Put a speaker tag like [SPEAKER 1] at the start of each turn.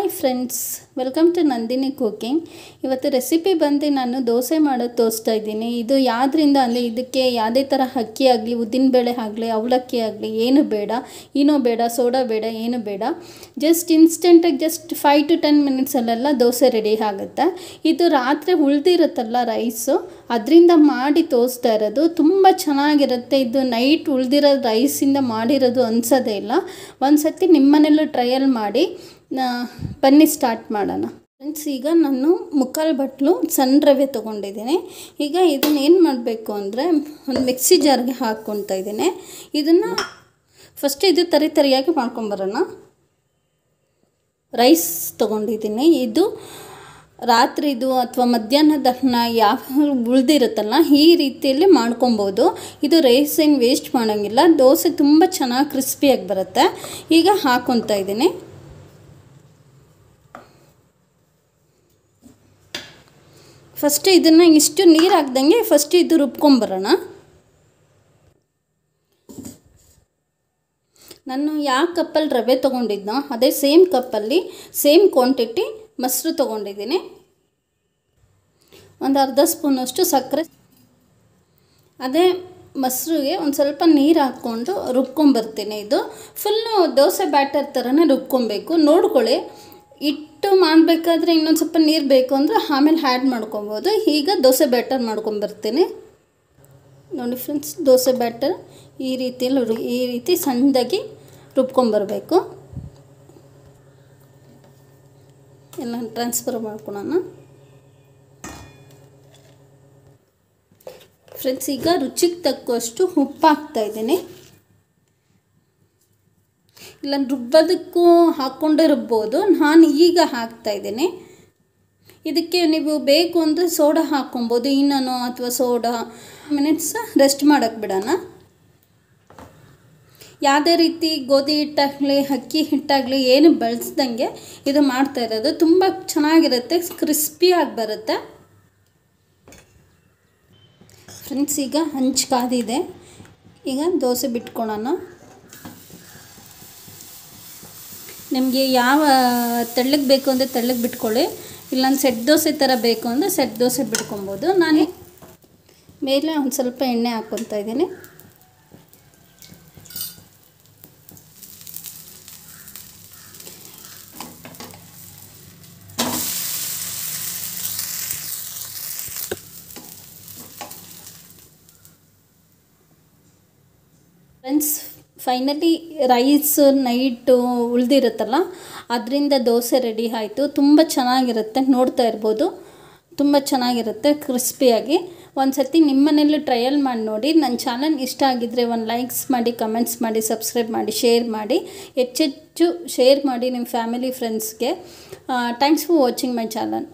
[SPEAKER 1] Hi friends, welcome to Nandini cooking. ಇವತ್ತು recipe ಬಂದು ನಾನು ದೋಸೆ ಮಾಡೋದು ತೋರಿಸ್ತಾ ಇದ್ದೀನಿ. ಇದು ಯಾವುದರಿಂದ ಅಂದರೆ ಇದಕ್ಕೆ ಯಾವುದೇ ಥರ ಅಕ್ಕಿ ಆಗಲಿ, ಉದ್ದಿನಬೇಳೆ ಆಗಲಿ, ಅವಲಕ್ಕಿ ಆಗಲಿ ಏನು ಬೇಡ, ಏನೂ ಬೇಡ, ಸೋಡಾ ಬೇಡ, ಏನು ಬೇಡ. ಜಸ್ಟ್ ಇನ್ಸ್ಟೆಂಟಾಗಿ ಜಸ್ಟ್ 5 to 10 ಮಿನಿಟ್ಸಲ್ಲೆಲ್ಲ ದೋಸೆ ರೆಡಿ ಆಗುತ್ತೆ. ಇದು ರಾತ್ರಿ ಉಳಿದಿರುತ್ತಲ್ಲ ರೈಸು, ಅದರಿಂದ ಮಾಡಿ ತೋರಿಸ್ತಾ ಇರೋದು. ತುಂಬ ಚೆನ್ನಾಗಿರುತ್ತೆ. ಇದು ನೈಟ್ ಉಳಿದಿರೋ ರೈಸಿಂದ ಮಾಡಿರೋದು ಅನ್ಸೋದೇ ಇಲ್ಲ. ಒಂದು ಸತಿ ನಿಮ್ಮನೆಯಲ್ಲೂ ಟ್ರಯಲ್ ಮಾಡಿ. ಬನ್ನಿ ಸ್ಟಾರ್ಟ್ ಮಾಡೋಣ ಫ್ರೆಂಡ್ಸ್. ಈಗ ನಾನು 3/4 ಬಟ್ಲು ಸಣ್ಣ ರವೆ ತೊಗೊಂಡಿದ್ದೀನಿ. ಈಗ ಇದನ್ನು ಏನು ಮಾಡಬೇಕು ಅಂದರೆ ಒಂದು ಮಿಕ್ಸಿ ಜಾರ್ಗೆ ಹಾಕ್ಕೊಳ್ತಾ ಇದ್ದೀನಿ. ಇದನ್ನು ಫಸ್ಟ್ ಇದು ತರಿಯಾಗಿ ಮಾಡ್ಕೊಂಬರೋಣ. ರೈಸ್ ತೊಗೊಂಡಿದ್ದೀನಿ. ಇದು ರಾತ್ರಿದು ಅಥವಾ ಮಧ್ಯಾಹ್ನದನ್ನ ಯಾವ ಉಳಿದಿರುತ್ತಲ್ಲ ಈ ರೀತಿಯಲ್ಲಿ ಮಾಡ್ಕೊಬೋದು. ಇದು ರೈಸ್ ಏನು ವೇಸ್ಟ್ ಮಾಡೋಂಗಿಲ್ಲ. ದೋಸೆ ತುಂಬ ಚೆನ್ನಾಗಿ ಕ್ರಿಸ್ಪಿಯಾಗಿ ಬರುತ್ತೆ. ಈಗ ಹಾಕ್ಕೊತಾ ಇದ್ದೀನಿ. ಫಸ್ಟ್ ಇದನ್ನು ಇಷ್ಟು ನೀರು ಹಾಕ್ದಂಗೆ ಫಸ್ಟ್ ಇದು ರುಬ್ಕೊಂಬರೋಣ. ನಾನು ಯಾವ ಕಪ್ಪಲ್ಲಿ ರವೆ ತೊಗೊಂಡಿದ್ನೋ ಅದೇ ಸೇಮ್ ಕಪ್ಪಲ್ಲಿ ಸೇಮ್ ಕ್ವಾಂಟಿಟಿ ಮೊಸರು ತೊಗೊಂಡಿದ್ದೀನಿ. ಒಂದು ಅರ್ಧ ಸ್ಪೂನಷ್ಟು ಸಕ್ಕರೆ, ಅದೇ ಮೊಸರಿಗೆ ಒಂದು ಸ್ವಲ್ಪ ನೀರು ಹಾಕ್ಕೊಂಡು ರುಬ್ಕೊಂಬರ್ತೀನಿ. ಇದು ಫುಲ್ಲು ದೋಸೆ ಬ್ಯಾಟರ್ ಥರನೇ ರುಬ್ಕೊಬೇಕು. ನೋಡ್ಕೊಳ್ಳಿ, ಇಟ್ಟು ಮಾಡಬೇಕಾದ್ರೆ ಇನ್ನೊಂದು ಸ್ವಲ್ಪ ನೀರು ಬೇಕು ಅಂದರೆ ಆಮೇಲೆ ಆ್ಯಡ್ ಮಾಡ್ಕೊಬೋದು. ಈಗ ದೋಸೆ ಬ್ಯಾಟರ್ ಮಾಡ್ಕೊಂಬರ್ತೀನಿ. ನೋಡಿ ಫ್ರೆಂಡ್ಸ್, ದೋಸೆ ಬ್ಯಾಟರ್ ಈ ರೀತಿ ಸಣ್ಣದಾಗಿ ರುಬ್ಕೊಂಬರ್ಬೇಕು. ಎಲ್ಲ ಟ್ರಾನ್ಸ್ಫರ್ ಮಾಡ್ಕೊಳ್ಳೋಣ ಫ್ರೆಂಡ್ಸ್. ಈಗ ರುಚಿಗೆ ತಕ್ಕಷ್ಟು ಉಪ್ಪು ಹಾಕ್ತಾಯಿದ್ದೀನಿ. ಇಲ್ಲ ರುಬ್ಬೋದಕ್ಕೂ ಹಾಕ್ಕೊಂಡೇ ರುಬ್ಬೋದು. ನಾನು ಈಗ ಹಾಕ್ತಾಯಿದ್ದೀನಿ. ಇದಕ್ಕೆ ನೀವು ಬೇಕು ಅಂದರೆ ಸೋಡಾ ಹಾಕ್ಕೊಬೋದು, ಇನ್ನೂ ಅಥವಾ ಸೋಡಾ ಮಿನಿಟ್ಸ್ ರೆಸ್ಟ್ ಮಾಡೋಕ್ಕೆ ಬಿಡೋಣ. ಯಾವುದೇ ರೀತಿ ಗೋಧಿ ಹಿಟ್ಟಾಗಲಿ ಅಕ್ಕಿ ಹಿಟ್ಟಾಗಲಿ ಏನು ಬಳಸ್ದಂಗೆ ಇದು ಮಾಡ್ತಾ ಇರೋದು. ತುಂಬ ಚೆನ್ನಾಗಿರುತ್ತೆ, ಕ್ರಿಸ್ಪಿಯಾಗಿ ಬರುತ್ತೆ ಫ್ರೆಂಡ್ಸ್. ಈಗ ಹಂಚು ಕಾದಿದೆ. ಈಗ ದೋಸೆ ಬಿಟ್ಕೊಳ್ಳೋಣ. ನಿಮಗೆ ಯಾವ ತೆಳ್ಳಗೆ ಬೇಕು ಅಂದರೆ ತೆಳ್ಳಗೆ ಬಿಟ್ಕೊಳ್ಳಿ. ಇಲ್ಲಾಂದ್ರೆ ಸೆಟ್ ದೋಸೆ ಥರ ಬೇಕು ಅಂದರೆ ಸೆಟ್ ದೋಸೆ ಬಿಟ್ಕೊಬೋದು. ನಾನು ಮೇಲೆ ಒಂದು ಸ್ವಲ್ಪ ಎಣ್ಣೆ ಹಾಕ್ಕೊತಾ ಇದ್ದೀನಿ. ಫ್ರೆಂಡ್ಸ್, ಫೈನಲಿ ರೈಸ್ ನೈಟು ಉಳಿದಿರುತ್ತಲ್ಲ ಅದರಿಂದ ದೋಸೆ ರೆಡಿ ಆಯಿತು. ತುಂಬ ಚೆನ್ನಾಗಿರುತ್ತೆ, ನೋಡ್ತಾ ಇರ್ಬೋದು. ತುಂಬ ಚೆನ್ನಾಗಿರುತ್ತೆ ಕ್ರಿಸ್ಪಿಯಾಗಿ. ಒಂದು ಸತಿ ನಿಮ್ಮನೇಲಿ ಟ್ರಯಲ್ ಮಾಡಿ ನೋಡಿ. ನನ್ನ ಚಾನಲ್ ಇಷ್ಟ ಆಗಿದ್ದರೆ ಒಂದು ಲೈಕ್ಸ್ ಮಾಡಿ, ಕಮೆಂಟ್ಸ್ ಮಾಡಿ, ಸಬ್ಸ್ಕ್ರೈಬ್ ಮಾಡಿ, ಶೇರ್ ಮಾಡಿ. ಹೆಚ್ಚೆಚ್ಚು ಶೇರ್ ಮಾಡಿ ನಿಮ್ಮ ಫ್ಯಾಮಿಲಿ ಫ್ರೆಂಡ್ಸ್ಗೆ. Thanks for watching my channel.